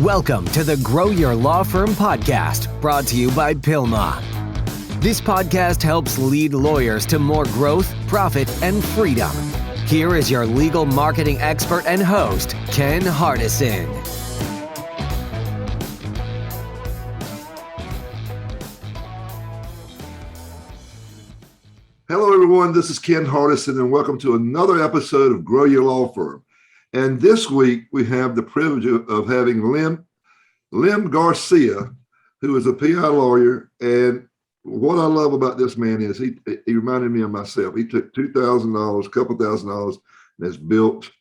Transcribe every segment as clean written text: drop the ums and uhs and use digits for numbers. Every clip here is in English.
Welcome to the Grow Your Law Firm podcast, brought to you by Pilma. This podcast helps lead lawyers to more growth, profit, and freedom. Here is your legal marketing expert and host, Ken Hardison. Hello, everyone. This is Ken Hardison, and welcome to another episode of Grow Your Law Firm. And this week, we have the privilege of having Lem Garcia, who is a PI lawyer. And what I love about this man is he reminded me of myself. He took $2,000, a couple $1,000, and has built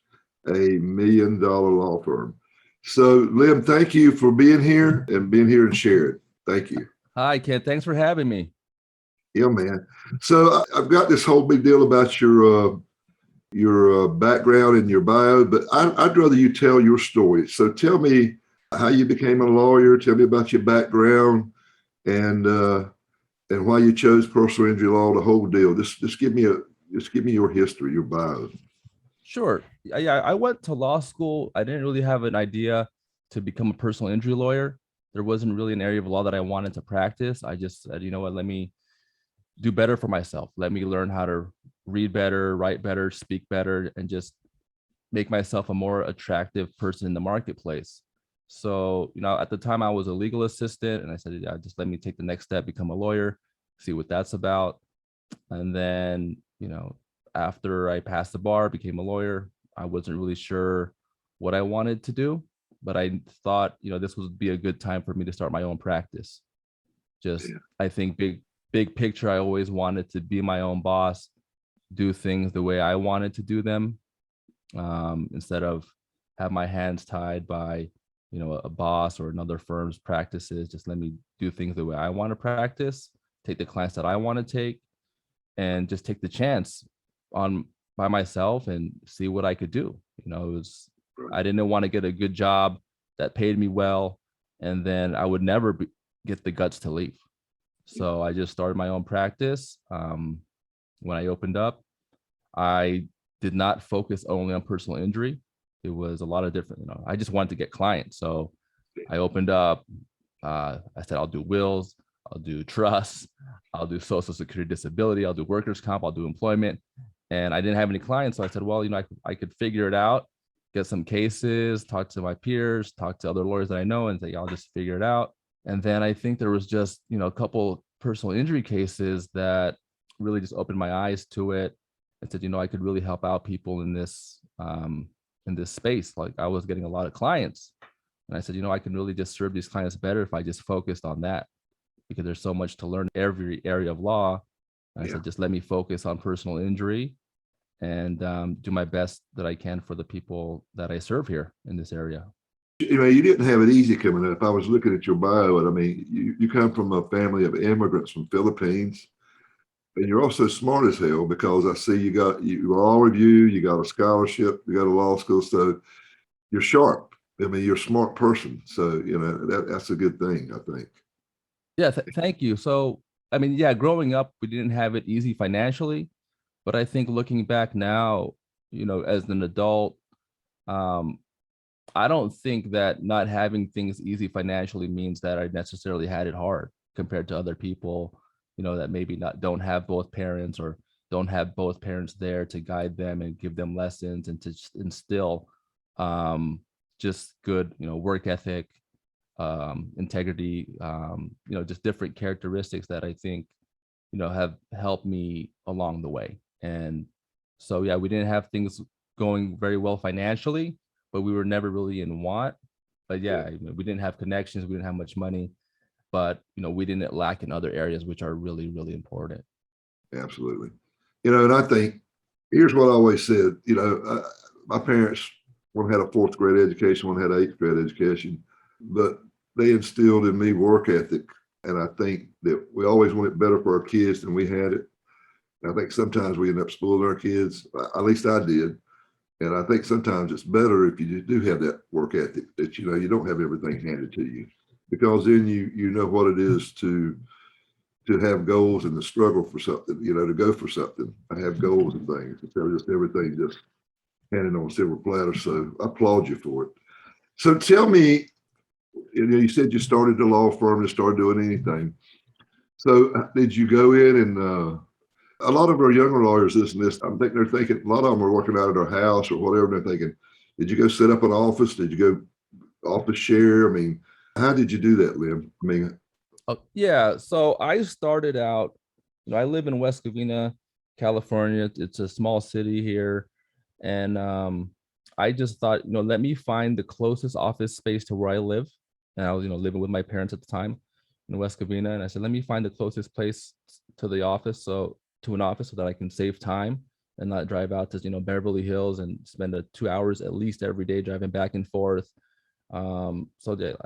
a $1 million law firm. So, Lem, thank you for being here and sharing. Thank you. Hi, Ken. Thanks for having me. Yeah, man. So I've got this whole big deal about your background and your bio, but I'd rather you tell your story. So tell me how you became a lawyer. Tell me about your background and why you chose personal injury law. The whole deal. Just give me your history, your bio. Sure. Yeah, I went to law school. I didn't really have an idea to become a personal injury lawyer. There wasn't really an area of law that I wanted to practice. I just said, you know what, let me do better for myself. Let me learn how to read better, write better, speak better, and just make myself a more attractive person in the marketplace. So, at the time I was a legal assistant, and I said, yeah, just let me take the next step, become a lawyer, see what that's about. And then, after I passed the bar, became a lawyer, I wasn't really sure what I wanted to do, but I thought, this would be a good time for me to start my own practice. I think big picture, I always wanted to be my own boss, do things the way I wanted to do them, instead of have my hands tied by, a boss or another firm's practices. Just let me do things the way I want to practice, take the clients that I want to take, and just take the chance by myself and see what I could do. I didn't want to get a good job that paid me well, and then I would never get the guts to leave. So I just started my own practice. When I opened up, I did not focus only on personal injury. It was a lot of different, I just wanted to get clients. So I opened up, I said, I'll do wills, I'll do trusts, I'll do social security disability, I'll do workers' comp, I'll do employment. And I didn't have any clients. So I said, well, I could figure it out, get some cases, talk to my peers, talk to other lawyers that I know, and say, I'll just figure it out. And then I think there was just, a couple personal injury cases that really just opened my eyes to it and said, I could really help out people in this space. Like, I was getting a lot of clients, and I said, I can really just serve these clients better if I just focused on that, because there's so much to learn in every area of law. And I said, just let me focus on personal injury and do my best that I can for the people that I serve here in this area. You didn't have it easy coming up. I was looking at your bio, and I mean, you come from a family of immigrants from Philippines, and you're also smart as hell, because I see you got law review, you got a scholarship, you got a law school, so you're sharp. I mean, you're a smart person, so that's a good thing, I think. Yeah, thank you. So, I mean, growing up, we didn't have it easy financially, but I think looking back now, as an adult, I don't think that not having things easy financially means that I necessarily had it hard compared to other people, that maybe don't have both parents, or don't have both parents there to guide them and give them lessons and to instill just good, work ethic, integrity, just different characteristics that I think, have helped me along the way. And so, we didn't have things going very well financially, but we were never really in want. But we didn't have connections, we didn't have much money, but we didn't lack in other areas, which are really, really important. Absolutely. And I think, here's what I always said, my parents, one had a 4th grade education, one had an 8th grade education, but they instilled in me work ethic. And I think that we always want it better for our kids than we had it. And I think sometimes we end up spoiling our kids, at least I did. And I think sometimes it's better if you do have that work ethic, that, you don't have everything handed to you, because then you know what it is to have goals and to struggle for something, to go for something. I have goals and things, instead of just everything just handed on a silver platter. So I applaud you for it. So tell me, You said you started the law firm and started doing anything. So did you go in and a lot of our younger lawyers, I think they're thinking, a lot of them are working out of their house or whatever. And they're thinking, did you go set up an office? Did you go office share? I mean, how did you do that, Lem? I mean, Yeah. So I started out, I live in West Covina, California. It's a small city here. And I just thought, let me find the closest office space to where I live. And I was, living with my parents at the time in West Covina. And I said, let me find the closest place to the office. To an office so that I can save time and not drive out to, Beverly Hills and spend 2 hours at least every day driving back and forth. I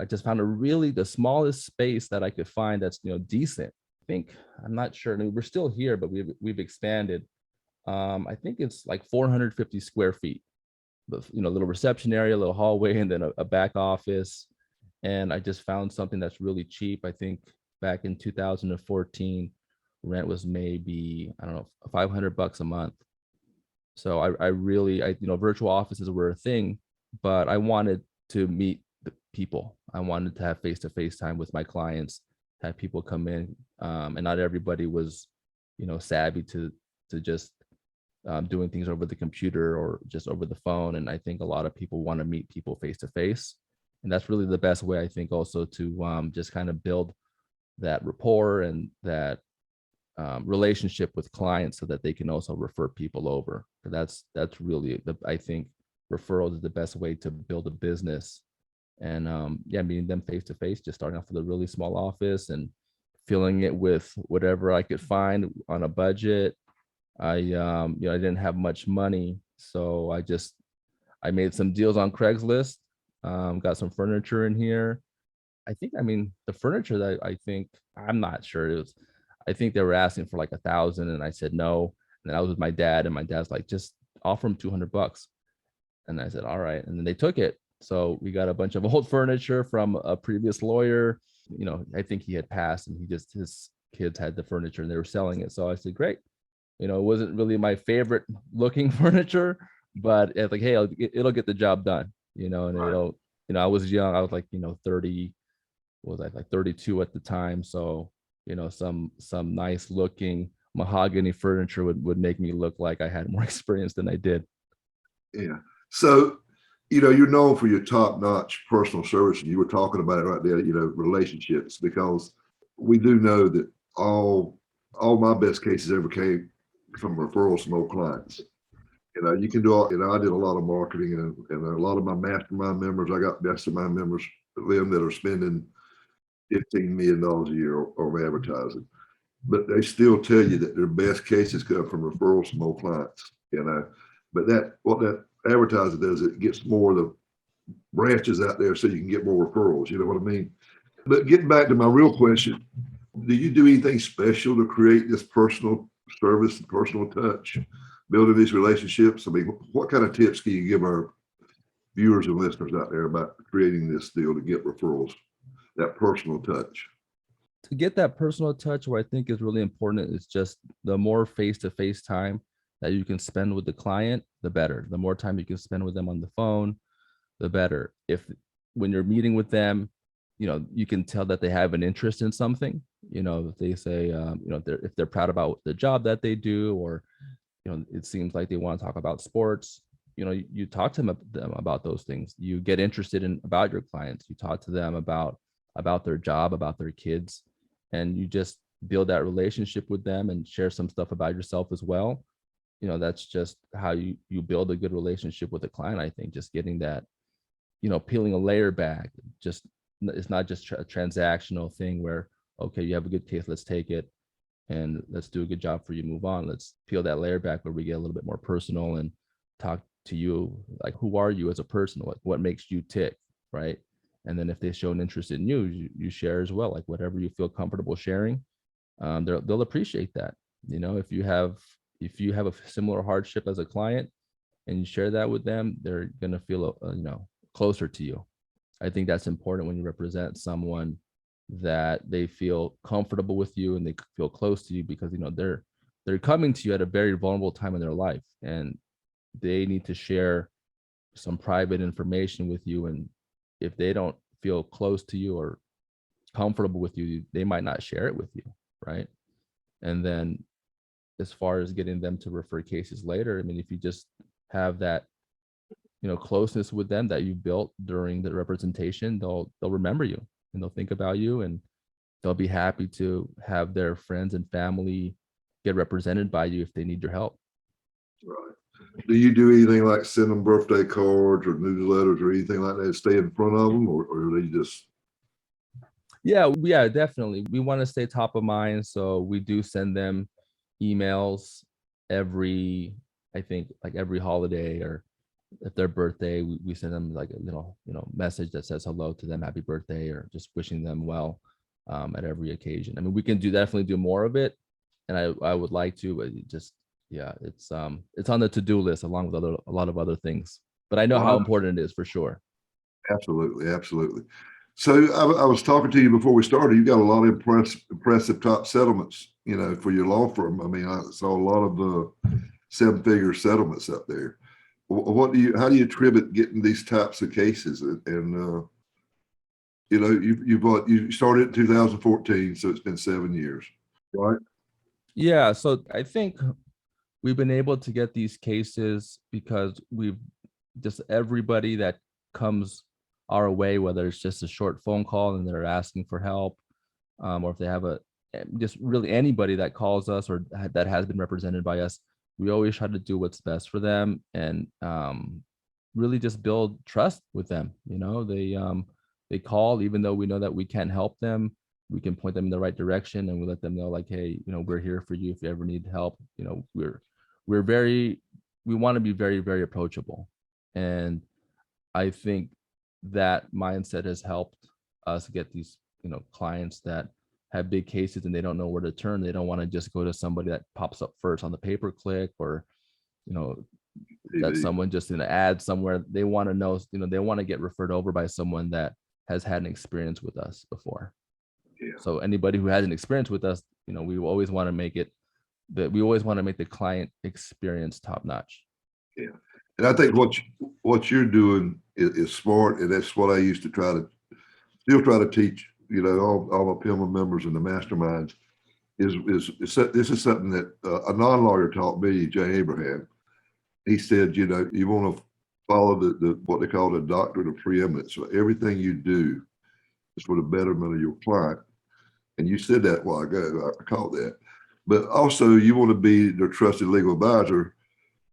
just found the smallest space that I could find that's, decent. I'm not sure. I mean, we're still here, but we've expanded. I think it's like 450 square feet, but, little reception area, a little hallway, and then a back office. And I just found something that's really cheap. I think back in 2014, rent was maybe, I don't know, $500 a month. So virtual offices were a thing, but I wanted to meet the people. I wanted to have face-to-face time with my clients, have people come in, and not everybody was, savvy to just doing things over the computer or just over the phone. And I think a lot of people want to meet people face-to-face. And that's really the best way, I think, also to just kind of build that rapport and that relationship with clients so that they can also refer people over. That's really I think referrals is the best way to build a business. And meeting them face to face, just starting off with a really small office and filling it with whatever I could find on a budget. I didn't have much money, so I made some deals on Craigslist, got some furniture in here. The furniture that I'm not sure, I think they were asking for like 1,000, and I said no. And then I was with my dad, and my dad's like, just offer him $200. And I said, all right. And then they took it. So we got a bunch of old furniture from a previous lawyer. I think he had passed, and his kids had the furniture and they were selling it. So I said, great. It wasn't really my favorite looking furniture, but it's like, hey, it'll get the job done, and it'll, I was young. I was like, 30, was I like 32 at the time. So, some nice looking mahogany furniture would make me look like I had more experience than I did. Yeah. So, you're known for your top-notch personal service, and you were talking about it right there, relationships, because we do know that all my best cases ever came from referrals from old clients. You can do all, I did a lot of marketing, and a lot of my mastermind members, I got mastermind members, them that are spending $15 million a year on advertising, but they still tell you that their best cases come from referrals from old clients, but what that advertising does, it gets more of the branches out there so you can get more referrals. You know what I mean? But getting back to my real question, do you do anything special to create this personal service and personal touch, building these relationships? I mean, what kind of tips can you give our viewers and listeners out there about creating this deal to get referrals, that personal touch? To get that personal touch, what I think is really important is just the more face-to-face time that you can spend with the client, the better. The more time you can spend with them on the phone, the better. When you're meeting with them, you can tell that they have an interest in something. If they say, if they're proud about the job that they do, or, it seems like they want to talk about sports, you talk to them about those things. You get interested about your clients. You talk to them about their job, about their kids, and you just build that relationship with them and share some stuff about yourself as well. That's just how you build a good relationship with a client. I think just getting that, peeling a layer back, it's not just a transactional thing where, okay, you have a good case, let's take it and let's do a good job for you, move on. Let's peel that layer back where we get a little bit more personal and talk to you, like, who are you as a person? What makes you tick, right? And then if they show an interest in you, you share as well, like whatever you feel comfortable sharing. They'll appreciate that. If you have a similar hardship as a client and you share that with them, they're going to feel, closer to you. I think that's important when you represent someone, that they feel comfortable with you and they feel close to you, because, they're coming to you at a very vulnerable time in their life, and they need to share some private information with you. And if they don't feel close to you or comfortable with you, they might not share it with you, right? And then as far as getting them to refer cases later, I mean, if you just have that, closeness with them that you built during the representation, they'll remember you and they'll think about you, and they'll be happy to have their friends and family get represented by you if they need your help. Right. Do you do anything like send them birthday cards or newsletters or anything like that? Stay in front of them, or are they just? Yeah, definitely. We want to stay top of mind, so we do send them emails every, I think, like every holiday, or if their birthday, we send them like a little, message that says hello to them, happy birthday, or just wishing them well at every occasion. I mean, we can definitely do more of it, and I would like to, but it's on the to-do list along with a lot of other things. But I know how important it is for sure. Absolutely, absolutely. So I was talking to you before we started. You got a lot of impressive top settlements, for your law firm. I mean, I saw a lot of seven-figure settlements up there. How do you attribute getting these types of cases? And you started in 2014, so it's been 7 years, right? Yeah, so I think we've been able to get these cases because everybody that comes our way, whether it's just a short phone call and they're asking for help, or if they have just really anybody that calls us or that has been represented by us, we always try to do what's best for them and really just build trust with them. They call, even though we know that we can't help them, we can point them in the right direction, and we let them know, like, hey, we're here for you if you ever need help. We want to be very, very approachable. And I think that mindset has helped us get these, clients that have big cases and they don't know where to turn. They don't want to just go to somebody that pops up first on the pay-per-click, or, that someone just in an ad somewhere. They want to know, they want to get referred over by someone that has had an experience with us before. Yeah. So anybody who has an experience with us, we always want to make the client experience top notch. Yeah. And I think what you're doing is smart, and that's what I used to still try to teach, all my PILMA members and the masterminds. This is something that a non-lawyer taught me, Jay Abraham. He said, you want to follow the what they call the doctrine of preeminence. So everything you do is for the betterment of your client. And you said that a while ago. I caught that. But also, you want to be their trusted legal advisor,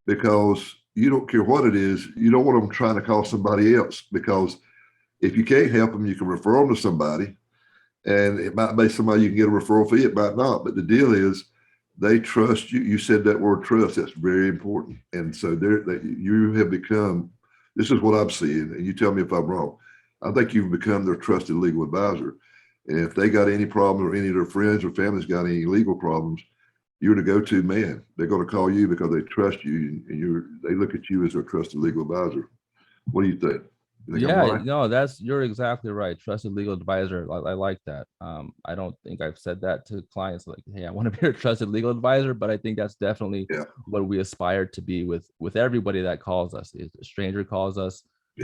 because you don't care what it is. You don't want them trying to call somebody else, because if you can't help them, you can refer them to somebody, and it might be somebody you can get a referral fee. It might not, but the deal is they trust you. You said that word trust. That's very important. And so you have become, this is what I'm seeing, and you tell me if I'm wrong. I think you've become their trusted legal advisor. And if they got any problem, or any of their friends or families got any legal problems, you're the go-to man. They're going to call you because they trust you, and they look at you as their trusted legal advisor. What do you think? Yeah, no, you're exactly right. Trusted legal advisor. I like that. I don't think I've said that to clients, like, hey, I want to be a trusted legal advisor, but I think that's definitely what we aspire to be with everybody that calls us. If a stranger calls us,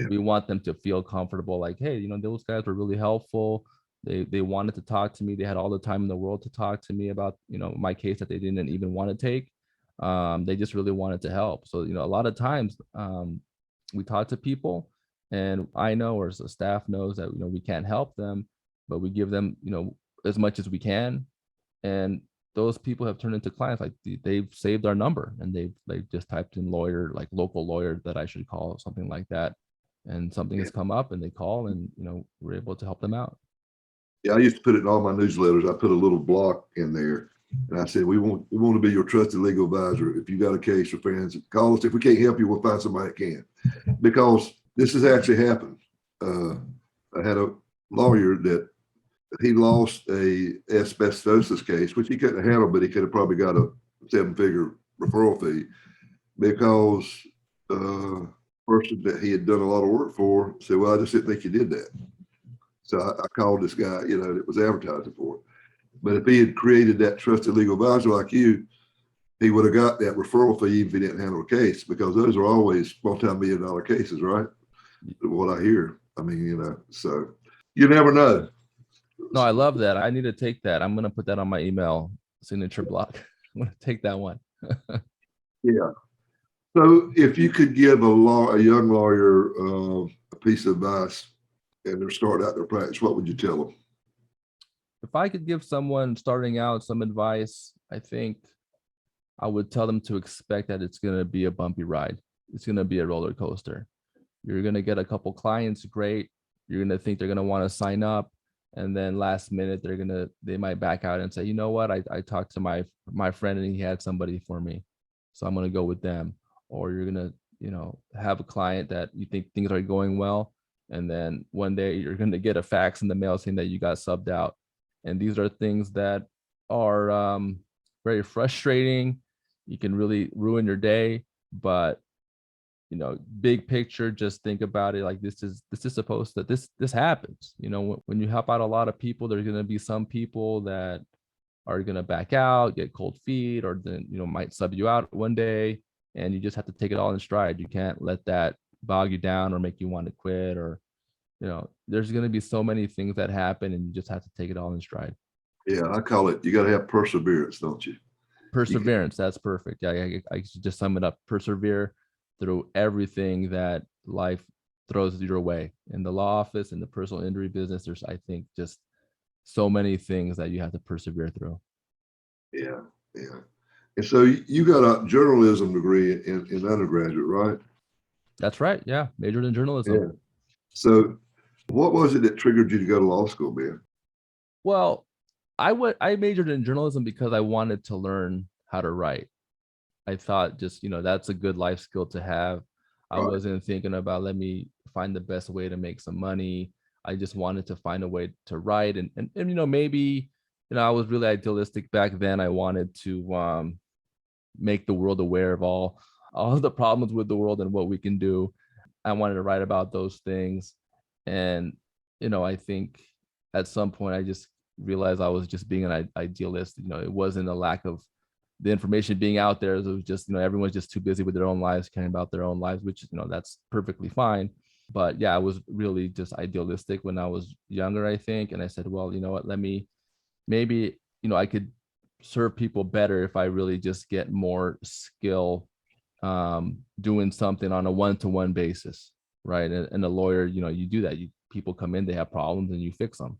we want them to feel comfortable, like, hey, those guys were really helpful. They wanted to talk to me. They had all the time in the world to talk to me about, my case that they didn't even want to take. They just really wanted to help. So, a lot of times we talk to people, and I know, or the staff knows, that, we can't help them, but we give them, as much as we can. And those people have turned into clients. Like, they've saved our number, and they've just typed in lawyer, like local lawyer that I should call, something like that. And something has come up, and they call, and, we're able to help them out. Yeah, I used to put it in all my newsletters. I put a little block in there, and I said, we want to be your trusted legal advisor. If you got a case or fans, call us. If we can't help you, we'll find somebody that can. Because this has actually happened. I had a lawyer that he lost a asbestosis case, which he couldn't handle, but he could have probably got a 7-figure referral fee, because person that he had done a lot of work for said, well, I just didn't think you did that. So I called this guy, that was advertising for it. But if he had created that trusted legal advisor like you, he would have got that referral fee even if he didn't handle a case, because those are always multi-million-dollar cases, right? What I hear. I mean, so You never know. No, I love that. I need to take that. I'm going to put that on my email signature block. I'm going to take that one. Yeah. So if you could give a young lawyer a piece of advice and they're starting out their practice, what would you tell them? If I could give someone starting out some advice, I think I would tell them to expect that it's going to be a bumpy ride. It's going to be a roller coaster. You're going to get a couple clients, great. You're going to think they're going to want to sign up. And then last minute, they might back out and say, you know what? I talked to my friend and he had somebody for me. So I'm going to go with them. Or you're going to, have a client that you think things are going well. And then one day you're going to get a fax in the mail saying that you got subbed out. And these are things that are very frustrating. You can really ruin your day, but big picture, just think about it like this is supposed to this happens. When you help out a lot of people, there's going to be some people that are going to back out, get cold feet, or then might sub you out one day, and you just have to take it all in stride. You can't let that bog you down or make you want to quit, or there's going to be so many things that happen, and you just have to take it all in stride. Yeah, I call it, you got to have perseverance, don't you? Perseverance. That's perfect. Yeah, I just sum it up. Persevere through everything that life throws your way. In the law office, in the personal injury business, there's, I think, just so many things that you have to persevere through. Yeah. And so you got a journalism degree in undergraduate, right? That's right. Yeah, majored in journalism. Yeah. So what was it that triggered you to go to law school, man? Well, I majored in journalism because I wanted to learn how to write. I thought just, that's a good life skill to have. I Right. wasn't thinking about, let me find the best way to make some money. I just wanted to find a way to write. And maybe, I was really idealistic back then. I wanted to make the world aware of all of the problems with the world and what we can do. I wanted to write about those things. And, I think at some point I just realized I was just being an idealist. It wasn't a lack of the information being out there. It was just, everyone's just too busy with their own lives, caring about their own lives, which, that's perfectly fine. But yeah, I was really just idealistic when I was younger, I think. And I said, well, you know what, maybe, I could serve people better if I really just get more skill doing something on a one-to-one basis. Right. And a lawyer, you do that. People come in, they have problems and you fix them.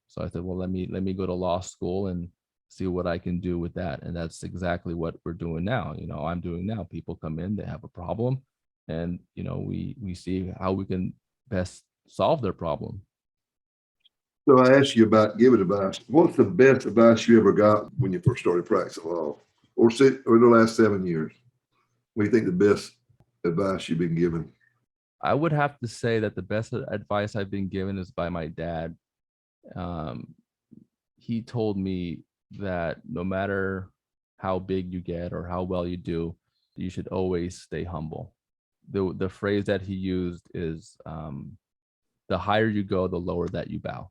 So I said, well, let me go to law school and see what I can do with that. And that's exactly what we're doing now. I'm doing now. People come in, they have a problem, and we see how we can best solve their problem. So I asked you about giving advice. What's the best advice you ever got when you first started practicing law, or in the last 7 years? What do you think the best advice you've been given? I would have to say that the best advice I've been given is by my dad. He told me that no matter how big you get or how well you do, you should always stay humble. The phrase that he used is the higher you go, the lower that you bow.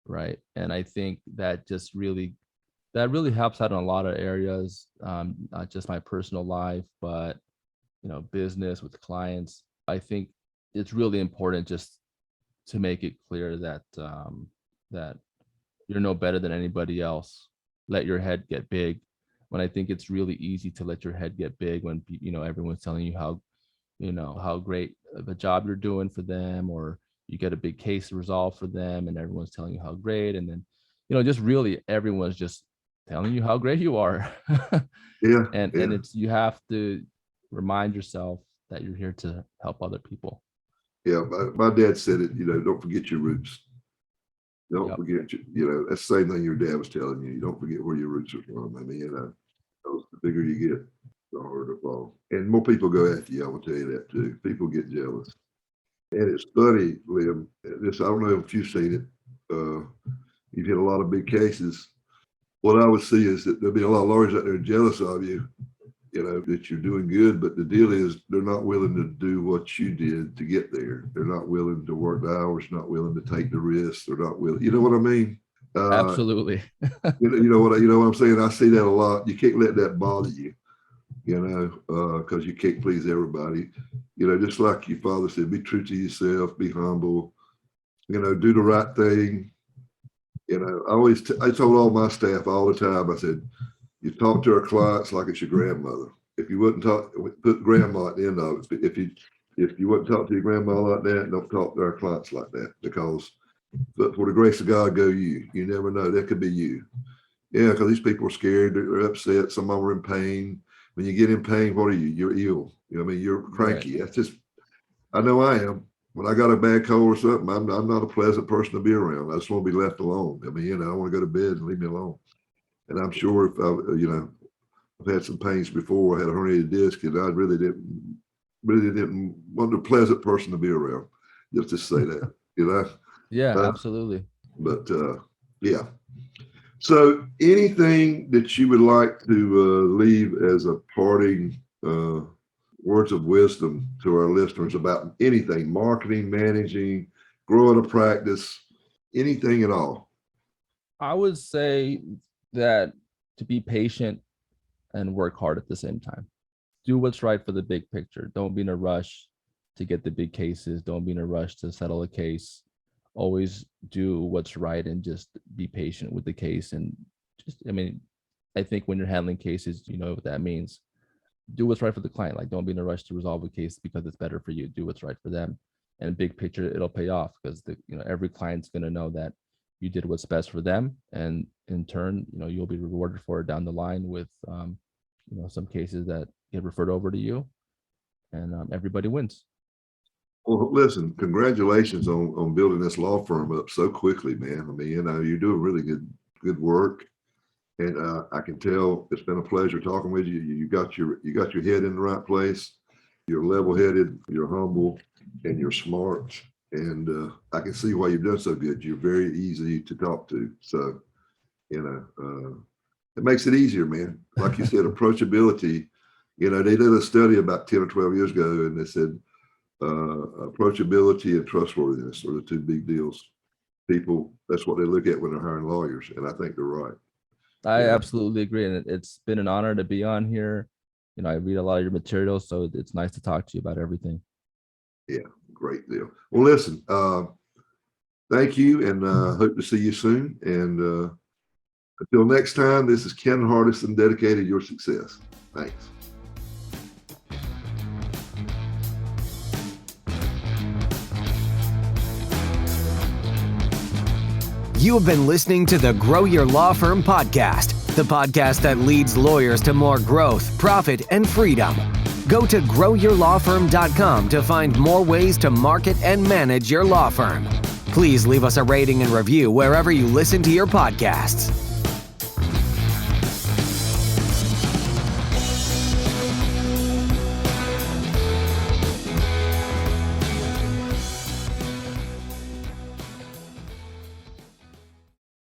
Right. And I think that just really helps out in a lot of areas, not just my personal life, but business with clients. I think it's really important just to make it clear that that you're no better than anybody else. Let your head get big. When I think it's really easy to let your head get big when everyone's telling you how great of a job you're doing for them, or you get a big case resolved for them and everyone's telling you how great, and then just really everyone's just telling you how great you are. And it's, you have to remind yourself that you're here to help other people. Yeah, my dad said it, don't forget your roots. Don't forget, that's the same thing your dad was telling you. You don't forget where your roots are from. I mean, the bigger you get, the harder to fall. And more people go after you, I will tell you that too. People get jealous. And it's funny, Lem, I don't know if you've seen it. You've had a lot of big cases. What I would see is that there'll be a lot of lawyers out there jealous of you, that you're doing good, but the deal is they're not willing to do what you did to get there. They're not willing to work the hours, not willing to take the risks. They're not willing, you know what I mean? Absolutely. you know what I'm saying? I see that a lot. You can't let that bother you, because you can't please everybody. Just like your father said, be true to yourself, be humble, do the right thing. I told all my staff all the time, I said, you talk to our clients like it's your grandmother. If you wouldn't put grandma at the end of it. If you wouldn't talk to your grandma like that, don't talk to our clients like that, because but for the grace of God go you. You never know. That could be you. Yeah, because these people are scared. They're upset. Some of them are in pain. When you get in pain, what are you? You're ill. You're cranky. Right. That's just, I know I am. When I got a bad cold or something, I'm not a pleasant person to be around. I just want to be left alone. I want to go to bed and leave me alone. And I'm sure if I've had some pains before. I had a herniated disc, and I really didn't want a pleasant person to be around. Just to say that, Yeah, absolutely. But yeah. So, anything that you would like to leave as a parting words of wisdom to our listeners about anything, marketing, managing, growing a practice, anything at all? I would say that to be patient and work hard at the same time. Do what's right for the big picture. Don't be in a rush to get the big cases. Don't be in a rush to settle a case. Always do what's right and just be patient with the case. And I think when you're handling cases, you know what that means. Do what's right for the client. Like, don't be in a rush to resolve a case because it's better for you. Do what's right for them. And big picture, it'll pay off, because every client's going to know that you did what's best for them, and in turn, you'll be rewarded for it down the line with some cases that get referred over to you, and everybody wins. Well, listen, congratulations on building this law firm up so quickly, man. You're doing really good work, and I can tell it's been a pleasure talking with you. You got your head in the right place. You're level-headed, you're humble, and you're smart. And I can see why you've done so good. You're very easy to talk to. So, it makes it easier, man. Like you said, approachability. They did a study about 10 or 12 years ago, and they said approachability and trustworthiness are the two big deals. People, that's what they look at when they're hiring lawyers. And I think they're right. I absolutely agree. And it's been an honor to be on here. I read a lot of your materials, so it's nice to talk to you about everything. Yeah, great deal. Well, listen, thank you, and hope to see you soon. And until next time, this is Ken Hardison, dedicated to your success. Thanks. You have been listening to the Grow Your Law Firm podcast, the podcast that leads lawyers to more growth, profit, and freedom. Go to growyourlawfirm.com to find more ways to market and manage your law firm. Please leave us a rating and review wherever you listen to your podcasts.